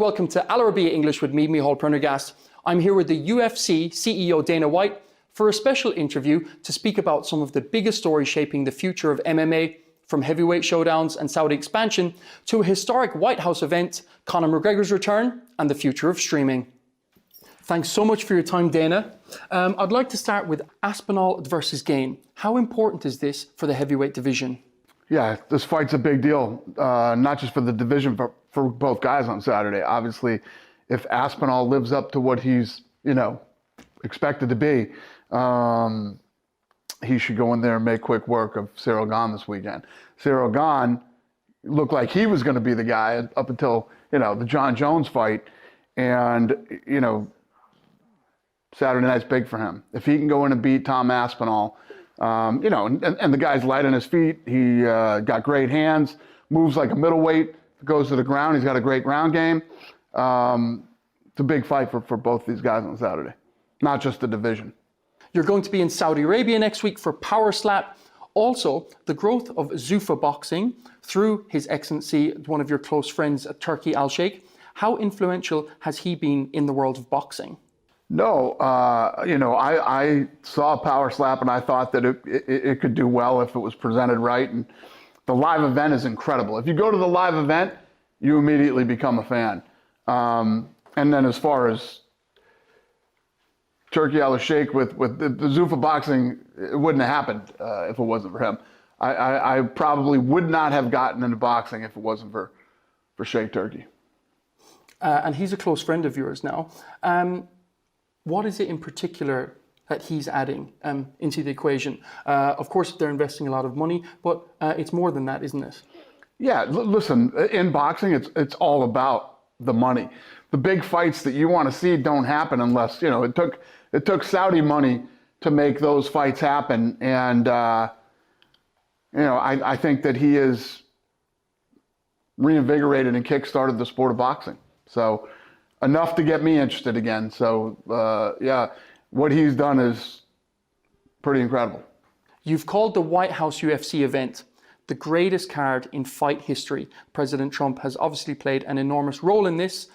welcome to Arabiya English with me, Micheal Prendergast. I'm here with the UFC CEO Dana White for a special interview to speak about some of the biggest stories shaping the future of MMA, from heavyweight showdowns and Saudi expansion to a historic White House event, Conor McGregor's return, and the future of streaming. Thanks so much for your time, Dana. I'd like to start with Aspinall versus Gane. How important is this for the heavyweight division? Yeah, this fight's a big deal, not just for the division, but for both guys on Saturday. Obviously, if Aspinall lives up to what he's, expected to be, he should go in there and make quick work of Ciryl Gane this weekend. Ciryl Gane looked like he was going to be the guy up until, the John Jones fight. And, Saturday night's big for him. If he can go in and beat Tom Aspinall, and the guy's light on his feet. He got great hands, moves like a middleweight, goes to the ground. He's got a great ground game. It's a big fight for both these guys on Saturday, not just the division. You're going to be in Saudi Arabia next week for Power Slap. Also, the growth of Zuffa boxing through His Excellency, one of your close friends, Turki Al-Sheikh. How influential has he been in the world of boxing? No, I saw Power Slap and I thought that it could do well if it was presented right. And the live event is incredible. If you go to the live event, you immediately become a fan. And then as far as Turki Al-Sheikh with the Zuffa boxing, it wouldn't have happened if it wasn't for him. I probably would not have gotten into boxing if it wasn't for Sheikh Turki. And he's a close friend of yours now. What is it in particular that he's adding into the equation? Of course, they're investing a lot of money, but it's more than that, isn't it? Yeah, listen, in boxing, it's all about the money. The big fights that you want to see don't happen unless, it took Saudi money to make those fights happen. And, I think that he has reinvigorated and kickstarted the sport of boxing. So enough to get me interested again. So, what he's done is pretty incredible. You've called the White House UFC event the greatest card in fight history. President Trump has obviously played an enormous role in this.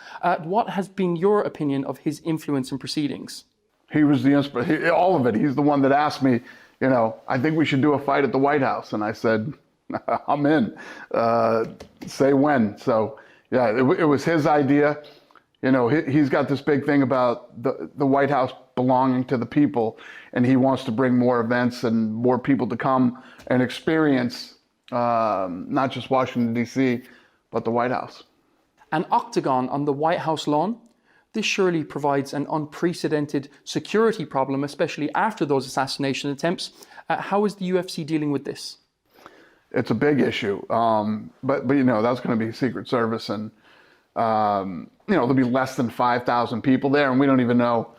What has been your opinion of his influence in proceedings? He was the inspiration, all of it. He's the one that asked me, I think we should do a fight at the White House. And I said, I'm in. Say when. So, yeah, it was his idea. He's got this big thing about the White House belonging to the people, and he wants to bring more events and more people to come and experience not just Washington, D.C., but the White House. An octagon on the White House lawn? This surely provides an unprecedented security problem, especially after those assassination attempts. How is the UFC dealing with this? It's a big issue, but that's going to be Secret Service, and there'll be less than 5,000 people there, and we don't even know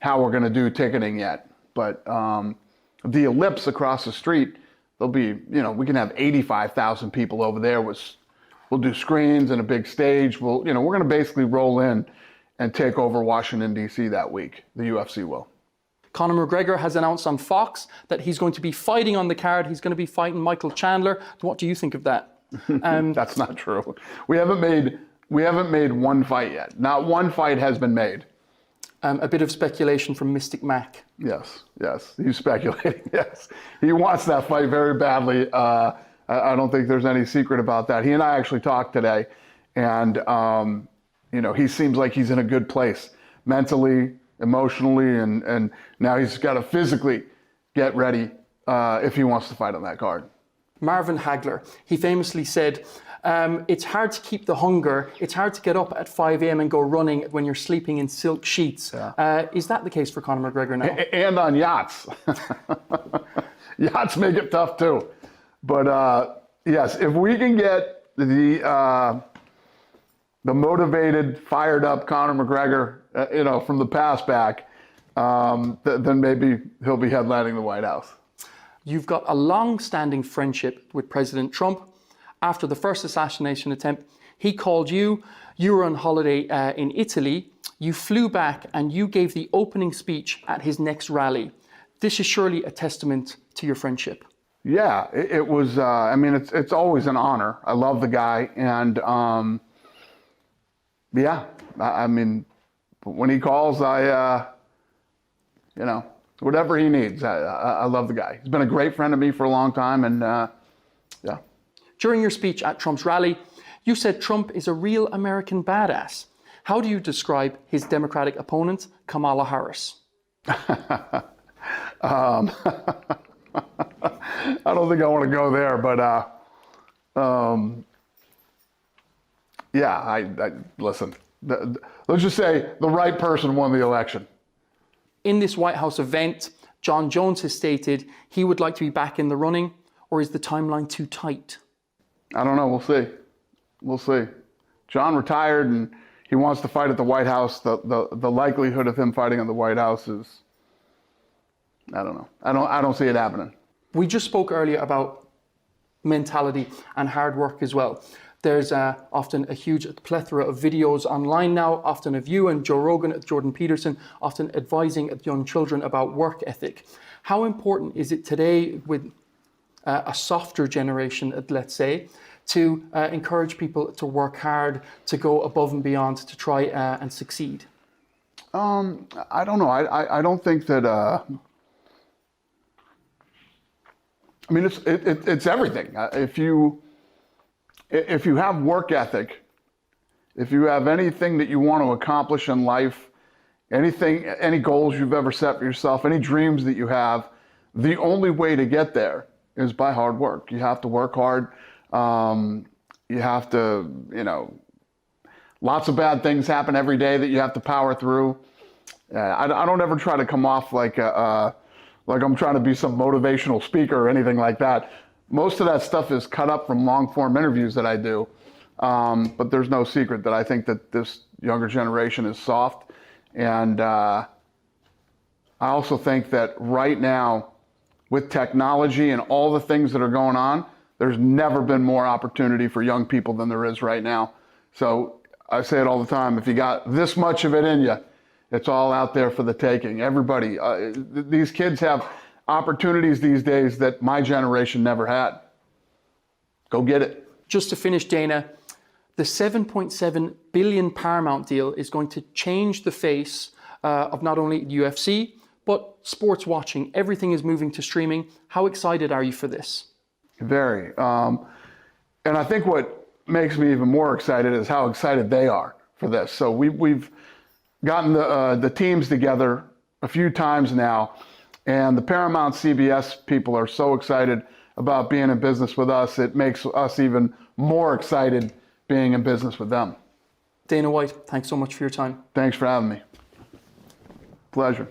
how we're going to do ticketing yet. But the Ellipse across the street, there'll be, we can have 85,000 people over there. We'll do screens and a big stage. We're going to basically roll in and take over Washington, D.C. that week. The UFC will. Conor McGregor has announced on Fox that he's going to be fighting on the card. He's going to be fighting Michael Chandler. What do you think of that? That's not true. We haven't made one fight yet. Not one fight has been made. A bit of speculation from Mystic Mac. Yes, he's speculating. Yes, he wants that fight very badly. I don't think there's any secret about that. He and I actually talked today, and he seems like he's in a good place mentally, emotionally, and now he's got to physically get ready if he wants to fight on that card. Marvin Hagler, he famously said, it's hard to keep the hunger. It's hard to get up at 5 a.m. and go running when you're sleeping in silk sheets. Yeah. Is that the case for Conor McGregor now? And on yachts. Yachts make it tough too. But yes, if we can get the motivated, fired up Conor McGregor, from the past back, then maybe he'll be headlining the White House. You've got a long-standing friendship with President Trump. After the first assassination attempt, he called you. You were on holiday in Italy. You flew back and you gave the opening speech at his next rally. This is surely a testament to your friendship. Yeah, it was, it's always an honor. I love the guy. And, Yeah, I mean, when he calls, whatever he needs. I love the guy. He's been a great friend to me for a long time, and yeah. During your speech at Trump's rally, you said Trump is a real American badass. How do you describe his Democratic opponent, Kamala Harris? I don't think I want to go there, but listen. Let's just say the right person won the election. In this White House event, John Jones has stated he would like to be back in the running, or is the timeline too tight? I don't know. We'll see. We'll see. John retired and he wants to fight at the White House. The likelihood of him fighting at the White House is, I don't know. I don't see it happening. We just spoke earlier about mentality and hard work as well. There's often a huge plethora of videos online now, often of you and Joe Rogan, Jordan Peterson, often advising young children about work ethic. How important is it today with a softer generation, let's say, to encourage people to work hard, to go above and beyond, to try and succeed? I don't know. I don't think that. I mean, it's everything. If you have work ethic, if you have anything that you want to accomplish in life, any goals you've ever set for yourself, any dreams that you have, the only way to get there is by hard work. You have to work hard. You have to, lots of bad things happen every day that you have to power through. I don't ever try to come off like I'm trying to be some motivational speaker or anything like that. Most of that stuff is cut up from long-form interviews that I do. But there's no secret that I think that this younger generation is soft. And I also think that right now, with technology and all the things that are going on, there's never been more opportunity for young people than there is right now. So I say it all the time, if you got this much of it in you, it's all out there for the taking. Everybody, these kids have opportunities these days that my generation never had. Go get it. Just to finish, Dana, the $7.7 billion Paramount deal is going to change the face of not only UFC, but sports watching. Everything is moving to streaming. How excited are you for this? Very. And I think what makes me even more excited is how excited they are for this. So we've gotten the teams together a few times now, and the Paramount CBS people are so excited about being in business with us. It makes us even more excited being in business with them. Dana White, thanks so much for your time. Thanks for having me. Pleasure.